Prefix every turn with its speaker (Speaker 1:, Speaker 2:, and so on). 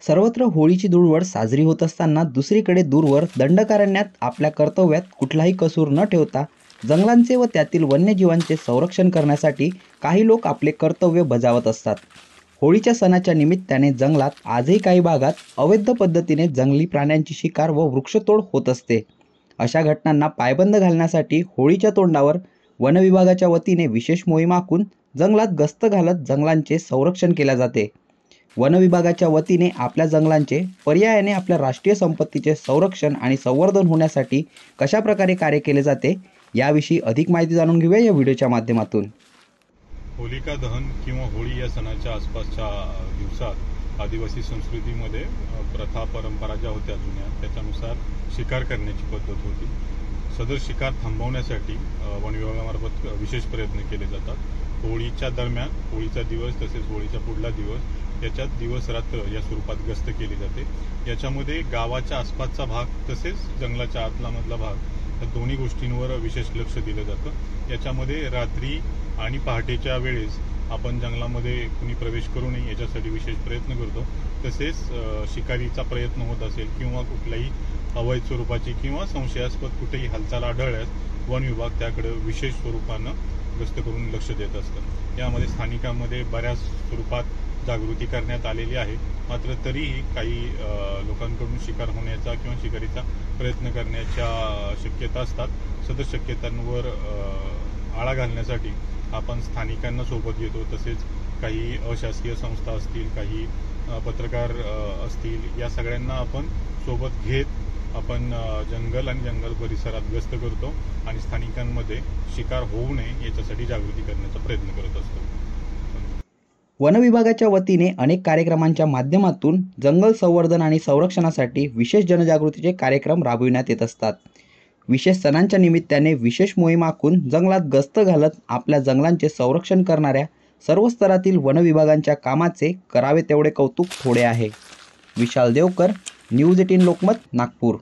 Speaker 1: सर्वत्र होळीची धुळवड साजरी होत असताना दुसरीकडे दूरवर दंडकारण्यात आपल्या कर्तव्यात कुठलाही कसूर न ठेवता जंगलांचे व त्यातील वन्यजीवांचे संरक्षण करण्यासाठी काही लोक आपले कर्तव्य बजावत असतात। होळीच्या सणाच्या निमित्ताने जंगलात आजही काही भागात अवैध पद्धतीने जंगली प्राण्यांची शिकार व वृक्षतोड होत असते। अशा घटनांना पायबंद घालण्यासाठी होळीच्या तोंडावर वन विभागाच्या वतीने विशेष मोहीम आखून जंगलात गस्त घालत जंगलांचे संरक्षण केले जाते। वन विभागाच्या वतीने आपल्या जंगलांचे पर्यायाने आपल्या राष्ट्रीय संपत्तीचे संरक्षण आणि संवर्धन होण्यासाठी कशा प्रकारे कार्य केले जाते याविषयी अधिक माहिती जाणून घेऊया या व्हिडिओच्या माध्यमातून।
Speaker 2: होलिका दहन किंवा होळी या सणाच्या आसपासच्या दिवसात आदिवासी संस्कृतीमध्ये प्रथा परंपरा ज्या होत्या जुन्या त्याच्यानुसार शिकार करण्याची पद्धत होती। सदर शिकार थांबवण्यासाठी वन विभागामार्फत विशेष प्रयत्न केले जातात। होळीच्या दरम्यान, होळीचा दिवस तसेच होळीचा पुढला दिवस याच्यात दिवस रात्र या स्वरूपात गस्त केली जाते। याच्यामध्ये गावाच्या आसपासचा भाग तसेच जंगलाच्या आतला मधला भाग या दोन्ही गोष्टींवर विशेष लक्ष दिलं जातं। याच्यामध्ये रात्री आणि पहाटेच्या वेळेस आपण जंगलामध्ये कुणी प्रवेश करू नये याच्यासाठी विशेष प्रयत्न करतो। तसेच शिकारीचा प्रयत्न होत असेल किंवा कुठल्याही अवैध स्वरूपाची किंवा संशयास्पद कुठेही हालचाल आढळल्यास वन विभाग त्याकडे विशेष स्वरूपानं गस्त करून लक्ष देत असतं। यामध्ये स्थानिकांमध्ये बऱ्याच स्वरूपात जागृती करण्यात आलेली आहे। मात्र तरीही काही लोकांकडून शिकार होण्याचा किंवा शिकारीचा प्रयत्न करण्याच्या शक्यता असतात। सदर शक्यतांवर आळा घालण्यासाठी आपण स्थानिकांना सोबत घेतो। तसेच काही अशासकीय संस्था असतील, काही पत्रकार असतील, या सगळ्यांना आपण सोबत घेत आपण जंगल आणि जंगल परिसरात गस्त करतो आणि स्थानिकांमध्ये शिकार होऊ नये याच्यासाठी जागृती करण्याचा प्रयत्न करत असतो।
Speaker 1: वन विभागाच्या वतीने अनेक कार्यक्रमांच्या माध्यमातून जंगल संवर्धन आणि संरक्षणासाठी विशेष जनजागृतीचे कार्यक्रम राबविण्यात येत असतात। विशेष सणांच्या निमित्ताने विशेष मोहीम आखून जंगलात गस्त घालत आपल्या जंगलांचे संरक्षण करणाऱ्या सर्व स्तरातील वन विभागांच्या कामाचे करावे तेवढे कौतुक थोडे आहे। विशाल देवकर, न्यूज 18 लोकमत, नागपूर।